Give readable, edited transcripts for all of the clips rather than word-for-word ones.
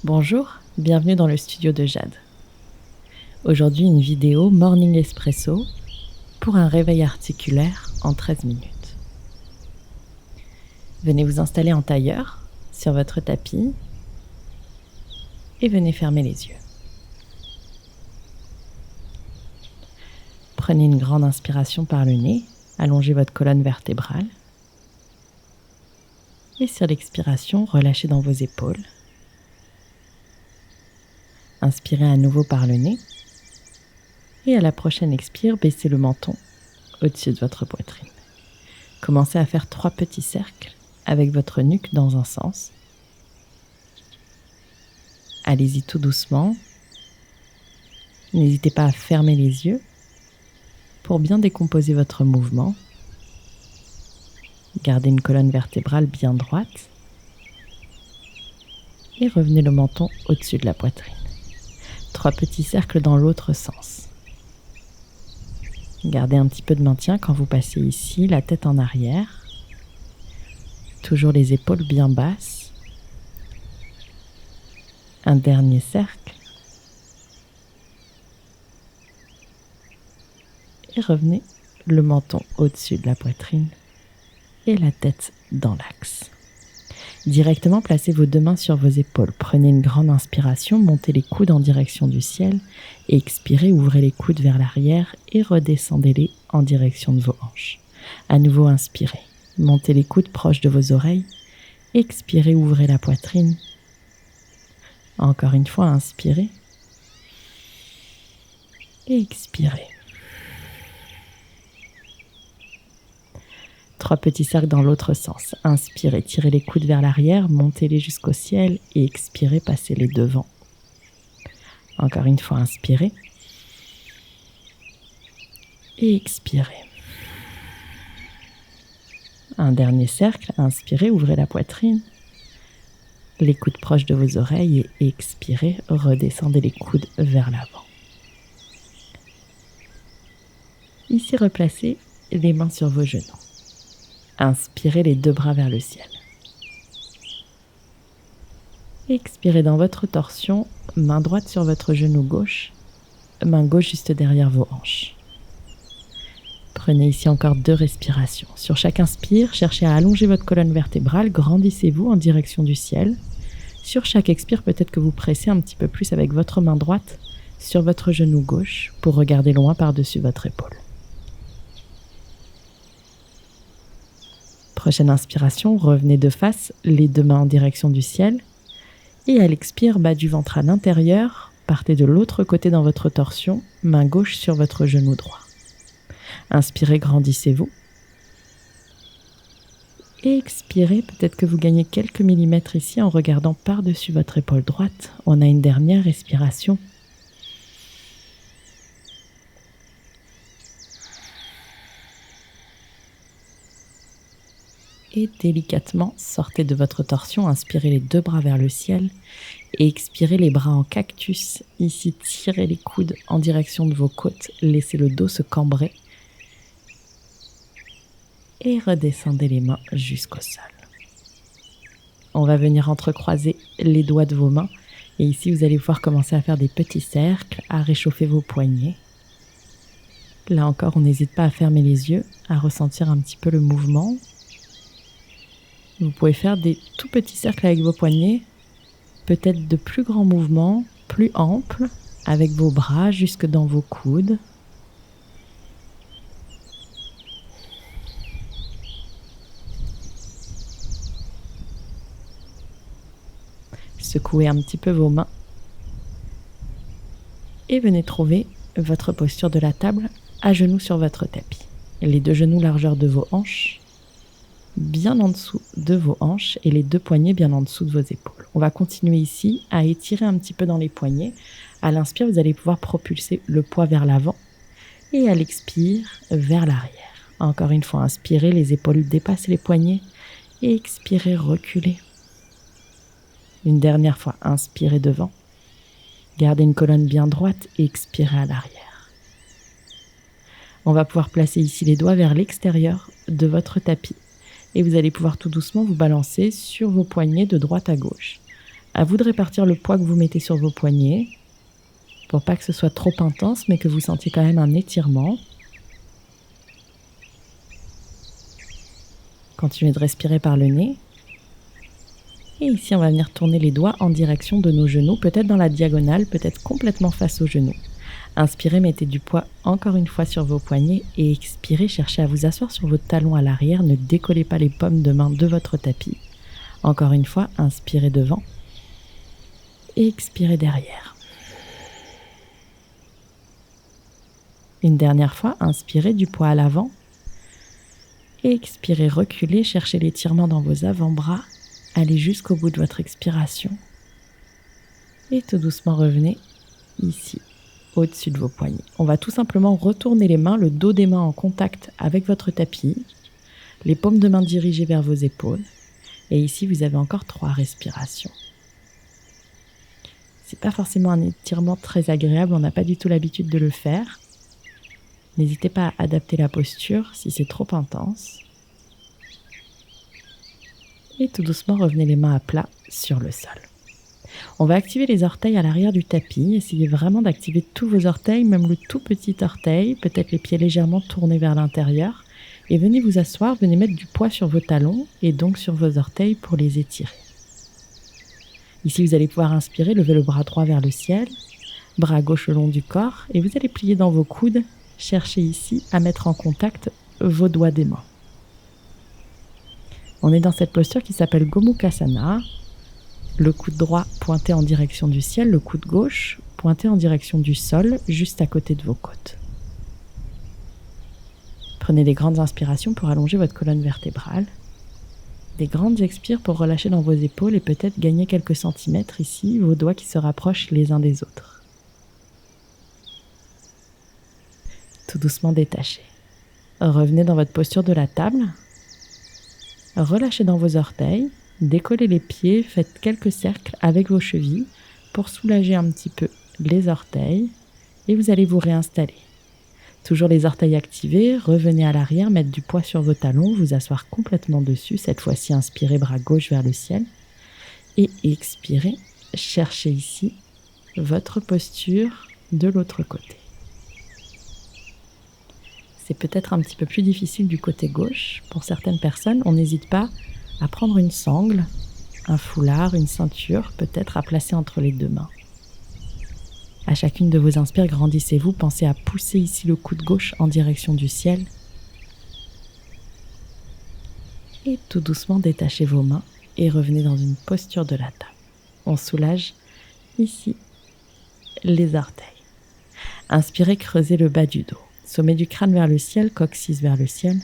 Bonjour, bienvenue dans le studio de Jade. Aujourd'hui, une vidéo Morning Espresso pour un réveil articulaire en 13 minutes. Venez vous installer en tailleur sur votre tapis et venez fermer les yeux. Prenez une grande inspiration par le nez, allongez votre colonne vertébrale et sur l'expiration, relâchez dans vos épaules. Inspirez à nouveau par le nez et à la prochaine expire, baissez le menton au-dessus de votre poitrine. Commencez à faire 3 petits cercles avec votre nuque dans un sens. Allez-y tout doucement. N'hésitez pas à fermer les yeux pour bien décomposer votre mouvement. Gardez une colonne vertébrale bien droite et revenez le menton au-dessus de la poitrine. 3 petits cercles dans l'autre sens. Gardez un petit peu de maintien quand vous passez ici, la tête en arrière. Toujours les épaules bien basses. Un dernier cercle. Et revenez le menton au-dessus de la poitrine et la tête dans l'axe. Directement, placez vos 2 mains sur vos épaules. Prenez une grande inspiration, montez les coudes en direction du ciel. Et expirez, ouvrez les coudes vers l'arrière et redescendez-les en direction de vos hanches. À nouveau, inspirez. Montez les coudes proches de vos oreilles. Expirez, ouvrez la poitrine. Encore une fois, inspirez. Et expirez. 3 petits cercles dans l'autre sens. Inspirez, tirez les coudes vers l'arrière, montez-les jusqu'au ciel et expirez, passez-les devant. Encore une fois, inspirez. Et expirez. Un dernier cercle, inspirez, ouvrez la poitrine. Les coudes proches de vos oreilles et expirez, redescendez les coudes vers l'avant. Ici, replacez les mains sur vos genoux. Inspirez les 2 bras vers le ciel. Expirez dans votre torsion, main droite sur votre genou gauche, main gauche juste derrière vos hanches. Prenez ici encore 2 respirations. Sur chaque inspire, cherchez à allonger votre colonne vertébrale, grandissez-vous en direction du ciel. Sur chaque expire, peut-être que vous pressez un petit peu plus avec votre main droite sur votre genou gauche pour regarder loin par-dessus votre épaule. Prochaine inspiration, revenez de face, les 2 mains en direction du ciel. Et à l'expire, bas du ventre à l'intérieur, partez de l'autre côté dans votre torsion, main gauche sur votre genou droit. Inspirez, grandissez-vous. Et expirez, peut-être que vous gagnez quelques millimètres ici en regardant par-dessus votre épaule droite. On a une dernière respiration. Et délicatement, sortez de votre torsion, inspirez les 2 bras vers le ciel et expirez les bras en cactus. Ici, tirez les coudes en direction de vos côtes, laissez le dos se cambrer et redescendez les mains jusqu'au sol. On va venir entrecroiser les doigts de vos mains et ici, vous allez pouvoir commencer à faire des petits cercles, à réchauffer vos poignets. Là encore, on n'hésite pas à fermer les yeux, à ressentir un petit peu le mouvement. Vous pouvez faire des tout petits cercles avec vos poignets, peut-être de plus grands mouvements, plus amples, avec vos bras jusque dans vos coudes. Secouez un petit peu vos mains et venez trouver votre posture de la table à genoux sur votre tapis. Les 2 genoux largeur de vos hanches, bien en dessous de vos hanches et les 2 poignets bien en dessous de vos épaules. On va continuer ici à étirer un petit peu dans les poignets. À l'inspire, vous allez pouvoir propulser le poids vers l'avant et à l'expire, vers l'arrière. Encore une fois, inspirez, les épaules dépassent les poignets et expirez, reculez. Une dernière fois, inspirez devant. Gardez une colonne bien droite et expirez à l'arrière. On va pouvoir placer ici les doigts vers l'extérieur de votre tapis et vous allez pouvoir tout doucement vous balancer sur vos poignets de droite à gauche. À vous de répartir le poids que vous mettez sur vos poignets pour pas que ce soit trop intense, mais que vous sentiez quand même un étirement. Continuez de respirer par le nez. Et ici, on va venir tourner les doigts en direction de nos genoux, peut-être dans la diagonale, peut-être complètement face aux genoux. Inspirez, mettez du poids encore une fois sur vos poignets et expirez, cherchez à vous asseoir sur vos talons à l'arrière, ne décollez pas les paumes de main de votre tapis. Encore une fois, inspirez devant et expirez derrière. Une dernière fois, inspirez du poids à l'avant et expirez, reculez, cherchez l'étirement dans vos avant-bras, allez jusqu'au bout de votre expiration et tout doucement revenez ici, au-dessus de vos poignets. On va tout simplement retourner les mains, le dos des mains en contact avec votre tapis, les paumes de main dirigées vers vos épaules et ici vous avez encore 3 respirations. C'est pas forcément un étirement très agréable, on n'a pas du tout l'habitude de le faire. N'hésitez pas à adapter la posture si c'est trop intense. Et tout doucement, revenez les mains à plat sur le sol. On va activer les orteils à l'arrière du tapis. Essayez vraiment d'activer tous vos orteils, même le tout petit orteil, peut-être les pieds légèrement tournés vers l'intérieur. Et venez vous asseoir, venez mettre du poids sur vos talons et donc sur vos orteils pour les étirer. Ici, vous allez pouvoir inspirer, lever le bras droit vers le ciel, bras gauche le long du corps et vous allez plier dans vos coudes. Cherchez ici à mettre en contact vos doigts des mains. On est dans cette posture qui s'appelle Gomukhasana. Le coude droit pointé en direction du ciel, le coude gauche pointé en direction du sol, juste à côté de vos côtes. Prenez des grandes inspirations pour allonger votre colonne vertébrale. Des grandes expires pour relâcher dans vos épaules et peut-être gagner quelques centimètres ici, vos doigts qui se rapprochent les uns des autres. Tout doucement détachez. Revenez dans votre posture de la table. Relâchez dans vos orteils, décollez les pieds, faites quelques cercles avec vos chevilles pour soulager un petit peu les orteils et vous allez vous réinstaller. Toujours les orteils activés, revenez à l'arrière, mettre du poids sur vos talons, vous asseoir complètement dessus. Cette fois-ci, inspirez bras gauche vers le ciel et expirez. Cherchez ici votre posture de l'autre côté. C'est peut-être un petit peu plus difficile du côté gauche. Pour certaines personnes, on n'hésite pas à prendre une sangle, un foulard, une ceinture, peut-être à placer entre les deux mains. À chacune de vos inspires, grandissez-vous, pensez à pousser ici le coude gauche en direction du ciel. Et tout doucement, détachez vos mains et revenez dans une posture de la table. On soulage ici les orteils. Inspirez, creusez le bas du dos. Sommet du crâne vers le ciel, coccyx vers le ciel.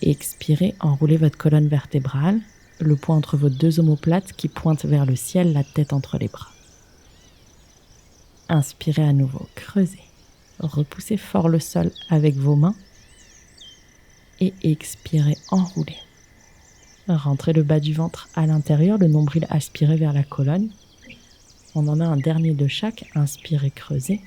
Et expirez, enroulez votre colonne vertébrale, le poing entre vos deux omoplates qui pointent vers le ciel, la tête entre les bras. Inspirez à nouveau, creusez. Repoussez fort le sol avec vos mains. Et expirez, enroulez. Rentrez le bas du ventre à l'intérieur, le nombril aspiré vers la colonne. On en a un dernier de chaque. Inspirez, creusez.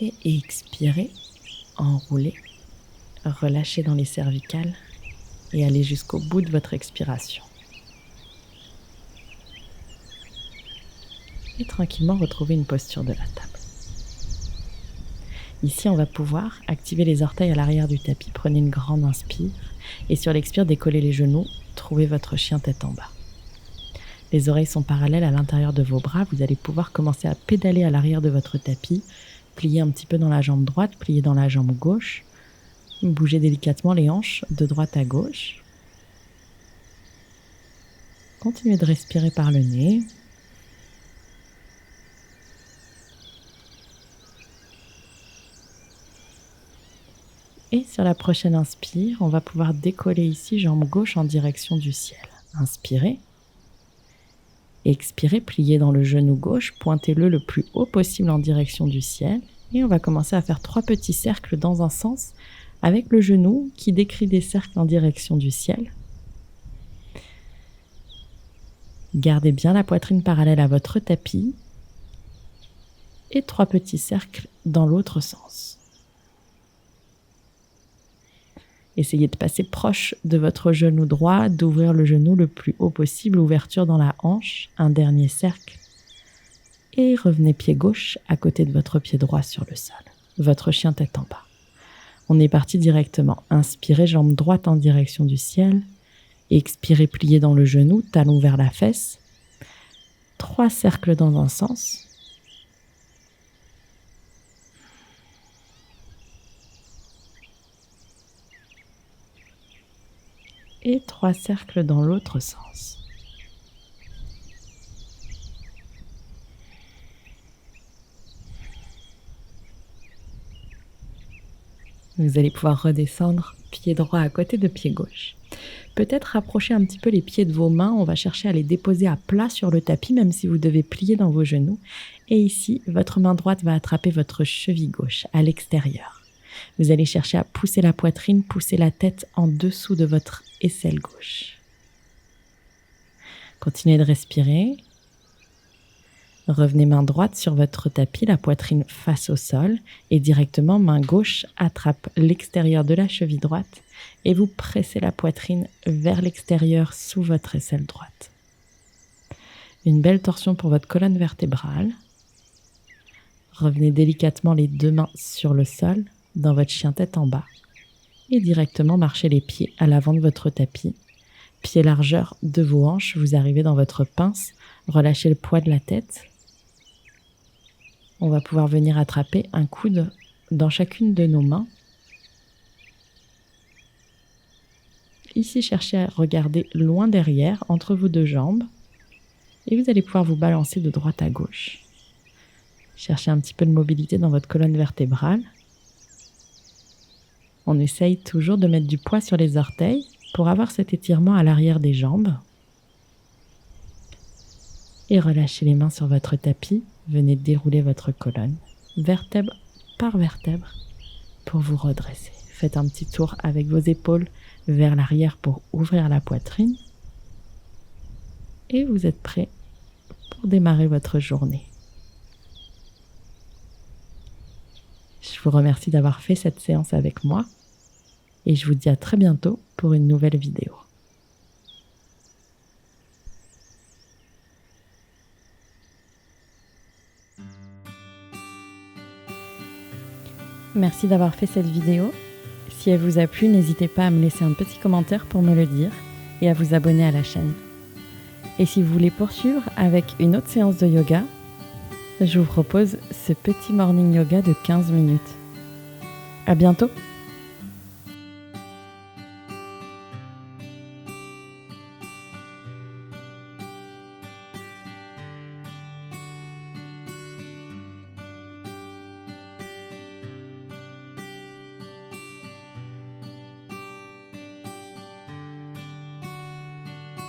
Et expirez, enroulez, relâchez dans les cervicales et allez jusqu'au bout de votre expiration. Et tranquillement retrouvez une posture de la table. Ici, on va pouvoir activer les orteils à l'arrière du tapis. Prenez une grande inspire et sur l'expire, décollez les genoux, trouvez votre chien tête en bas. Les oreilles sont parallèles à l'intérieur de vos bras. Vous allez pouvoir commencer à pédaler à l'arrière de votre tapis. Pliez un petit peu dans la jambe droite, pliez dans la jambe gauche. Bougez délicatement les hanches de droite à gauche. Continuez de respirer par le nez. Et sur la prochaine inspire, on va pouvoir décoller ici, jambe gauche en direction du ciel. Inspirez. Expirez, pliez dans le genou gauche, pointez-le le plus haut possible en direction du ciel. Et on va commencer à faire 3 petits cercles dans un sens avec le genou qui décrit des cercles en direction du ciel. Gardez bien la poitrine parallèle à votre tapis. Et 3 petits cercles dans l'autre sens. Essayez de passer proche de votre genou droit, d'ouvrir le genou le plus haut possible, ouverture dans la hanche, un dernier cercle. Et revenez pied gauche à côté de votre pied droit sur le sol. Votre chien tête en bas. On est parti directement. Inspirez, jambe droite en direction du ciel. Expirez, pliez dans le genou, talon vers la fesse. 3 cercles dans un sens. Et 3 cercles dans l'autre sens. Vous allez pouvoir redescendre pied droit à côté de pied gauche. Peut-être rapprocher un petit peu les pieds de vos mains. On va chercher à les déposer à plat sur le tapis, même si vous devez plier dans vos genoux. Et ici, votre main droite va attraper votre cheville gauche à l'extérieur. Vous allez chercher à pousser la poitrine, pousser la tête en dessous de votre aisselle gauche. Continuez de respirer. Revenez main droite sur votre tapis, la poitrine face au sol et directement main gauche attrape l'extérieur de la cheville droite et vous pressez la poitrine vers l'extérieur sous votre aisselle droite. Une belle torsion pour votre colonne vertébrale. Revenez délicatement les 2 mains sur le sol dans votre chien tête en bas et directement marchez les pieds à l'avant de votre tapis. Pied largeur de vos hanches, vous arrivez dans votre pince, relâchez le poids de la tête. On va pouvoir venir attraper un coude dans chacune de nos mains. Ici, cherchez à regarder loin derrière, entre vos 2 jambes. Et vous allez pouvoir vous balancer de droite à gauche. Cherchez un petit peu de mobilité dans votre colonne vertébrale. On essaye toujours de mettre du poids sur les orteils pour avoir cet étirement à l'arrière des jambes. Et relâchez les mains sur votre tapis. Venez dérouler votre colonne, vertèbre par vertèbre, pour vous redresser. Faites un petit tour avec vos épaules vers l'arrière pour ouvrir la poitrine. Et vous êtes prêt pour démarrer votre journée. Je vous remercie d'avoir fait cette séance avec moi et je vous dis à très bientôt pour une nouvelle vidéo. Merci d'avoir fait cette vidéo. Si elle vous a plu, n'hésitez pas à me laisser un petit commentaire pour me le dire et à vous abonner à la chaîne. Et si vous voulez poursuivre avec une autre séance de yoga, je vous propose ce petit morning yoga de 15 minutes. À bientôt!